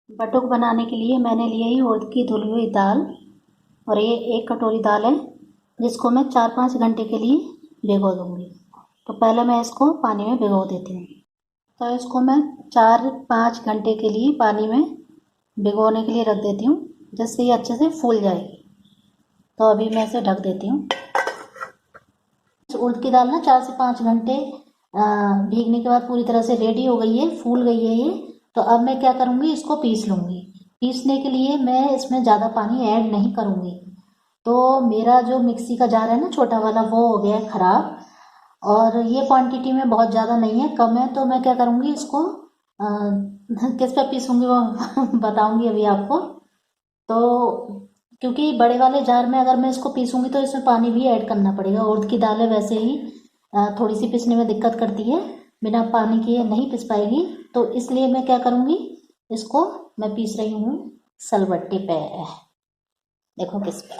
बटुक बनाने के लिए मैंने लिया ही उड़द की धुली हुई दाल, और ये 1 कटोरी दाल है जिसको मैं 4-5 घंटे के लिए भिगो दूँगी। तो पहले मैं इसको पानी में भिगो देती हूँ। तो इसको मैं 4-5 घंटे के लिए पानी में भिगोने के लिए रख देती हूँ, जिससे ये अच्छे से फूल जाएगी। तो अभी मैं इसे ढक देती हूँ। उड़द की दाल ना 4 से 5 घंटे भीगने के बाद पूरी तरह से रेडी हो गई है, फूल गई है ये। तो अब मैं क्या करूँगी, इसको पीस लूँगी। पीसने के लिए मैं इसमें ज़्यादा पानी ऐड नहीं करूँगी। तो मेरा जो मिक्सी का जार है ना छोटा वाला, वो हो गया है ख़राब, और ये क्वांटिटी में बहुत ज़्यादा नहीं है, कम है। तो मैं क्या करूँगी, इसको किस पे पीसूँगी वो बताऊँगी अभी आपको। तो क्योंकि बड़े वाले जार में अगर मैं इसको पीसूँगी तो इसमें पानी भी ऐड करना पड़ेगा। उड़द की दाल है वैसे ही थोड़ी सी पीसने में दिक्कत करती है, बिना पानी के नहीं पीस पाएगी। तो इसलिए मैं क्या करूँगी, इसको मैं पीस रही हूँ सिलबट्टे पे। देखो किस पे।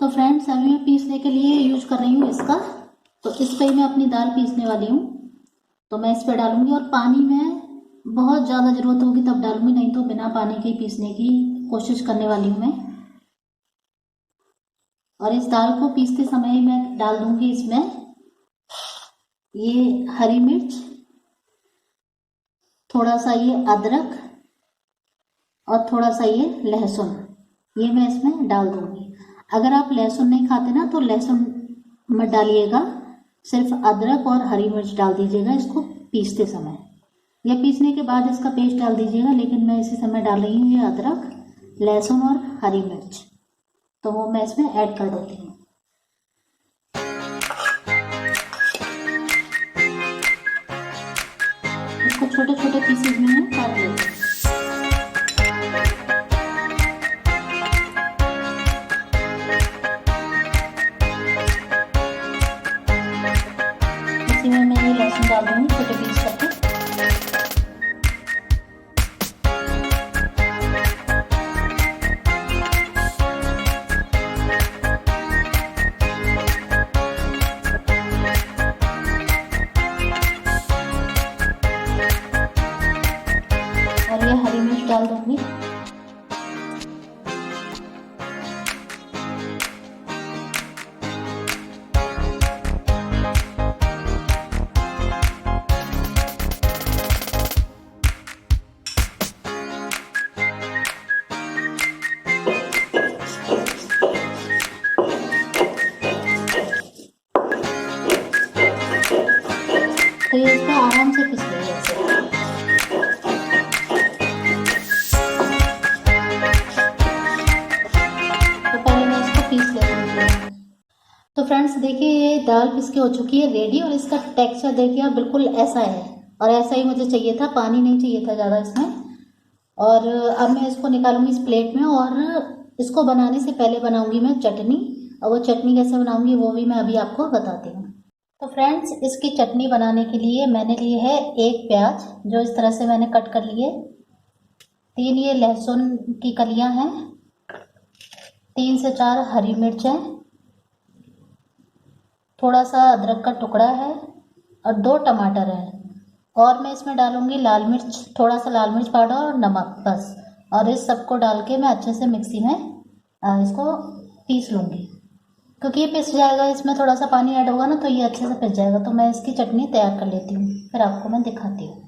तो फ्रेंड्स अभी मैं पीसने के लिए यूज कर रही हूँ इसका। तो इस पे ही मैं अपनी दाल पीसने वाली हूँ। तो मैं इस पे डालूंगी, और पानी में बहुत ज़्यादा ज़रूरत होगी तब डालूंगी, नहीं तो बिना पानी के पीसने की कोशिश करने वाली हूँ मैं। और इस दाल को पीसते समय मैं डाल दूंगी इसमें ये हरी मिर्च, थोड़ा सा ये अदरक, और थोड़ा सा ये लहसुन, ये मैं इसमें डाल दूंगी। अगर आप लहसुन नहीं खाते ना तो लहसुन मत डालिएगा, सिर्फ अदरक और हरी मिर्च डाल दीजिएगा इसको पीसते समय, या पीसने के बाद इसका पेस्ट डाल दीजिएगा। लेकिन मैं इसी समय डाल रही हूँ ये अदरक, लहसुन और हरी मिर्च, तो वो मैं इसमें ऐड कर देती हूँ। इसको छोटे छोटे पीसेज में काट लेती हूँ। इसी में मैं ये लहसुन डाल दूँगी छोटे पीस करके। और ये हरी मिर्च डाल दूँगी। तो ये इसको आराम से पीस लीजिए ऐसे। तो पहले मैं इसको पीस लेती हूँ। तो फ्रेंड्स देखिए ये दाल पिस के हो चुकी है रेडी, और इसका टेक्सचर देखिए आप, बिल्कुल ऐसा है। और ऐसा ही मुझे चाहिए था, पानी नहीं चाहिए था ज़्यादा इसमें। और अब मैं इसको निकालूंगी इस प्लेट में, और इसको बनाने से पहले बनाऊंगी मैं चटनी। और वो चटनी कैसे बनाऊंगी वो भी मैं अभी आपको बताती हूँ। तो फ्रेंड्स इसकी चटनी बनाने के लिए मैंने लिए है 1 प्याज, जो इस तरह से मैंने कट कर लिए। 3 ये लहसुन की कलियां हैं, 3 से 4 हरी मिर्च है, थोड़ा सा अदरक का टुकड़ा है, और 2 टमाटर है। और मैं इसमें डालूंगी लाल मिर्च, थोड़ा सा लाल मिर्च पाउडर और नमक, बस। और इस सबको डाल के मैं अच्छे से मिक्सी में इसको पीस लूँगी। क्योंकि ये पिस जाएगा, इसमें थोड़ा सा पानी ऐड होगा ना, तो ये अच्छे से पिस जाएगा। तो मैं इसकी चटनी तैयार कर लेती हूँ, फिर आपको मैं दिखाती हूँ।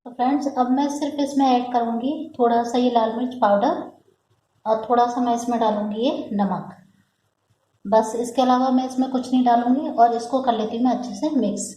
तो फ्रेंड्स अब मैं सिर्फ इसमें ऐड करूँगी थोड़ा सा ये लाल मिर्च पाउडर, और थोड़ा सा मैं इसमें डालूँगी ये नमक, बस। इसके अलावा मैं इसमें कुछ नहीं डालूँगी। और इसको कर लेती हूँ मैं अच्छे से मिक्स।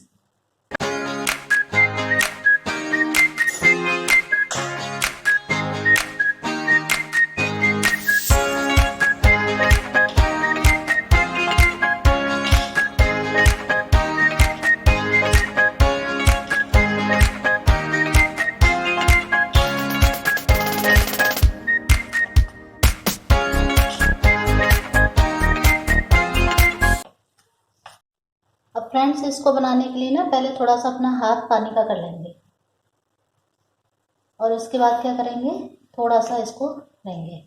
अब फ्रेंड्स इसको बनाने के लिए ना पहले थोड़ा सा अपना हाथ पानी का कर लेंगे, और उसके बाद क्या करेंगे, थोड़ा सा इसको लेंगे।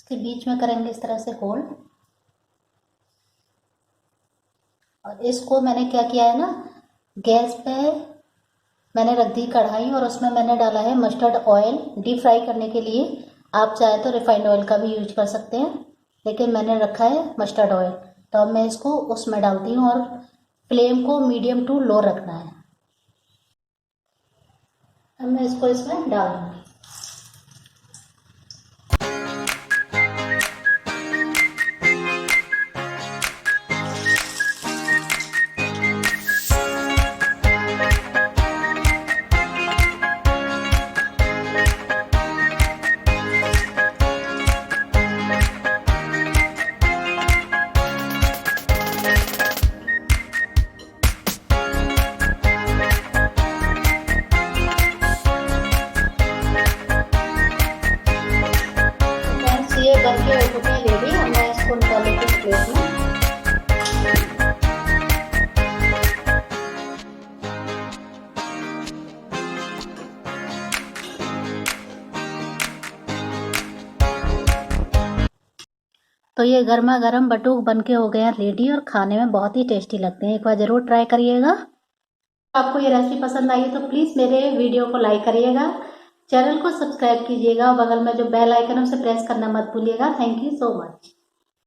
इसके बीच में करेंगे इस तरह से होल। और इसको मैंने क्या किया है ना, गैस पे मैंने रख दी कढ़ाई और उसमें मैंने डाला है मस्टर्ड ऑयल डीप फ्राई करने के लिए। आप चाहे तो रिफाइंड ऑयल का भी यूज कर सकते हैं, लेकिन मैंने रखा है मस्टर्ड ऑयल। तो अब मैं इसको उसमें डालती हूँ और फ्लेम को मीडियम टू लो रखना है। अब मैं इसको इसमें डाल दूँगी। ये बन के हो चुके हैं रेडी। अब मैं इसको निकाल लेती हूँ प्लेट में। तो ये गर्मा गर्म बटूक बन के हो गए हैं रेडी और खाने में बहुत ही टेस्टी लगते हैं। एक बार ज़रूर ट्राई करिएगा। आपको ये रेसिपी पसंद आई है तो प्लीज़ मेरे वीडियो को लाइक करिएगा, चैनल को सब्सक्राइब कीजिएगा और बगल में जो बेल आइकन है उसे प्रेस करना मत भूलिएगा। Thank you so much.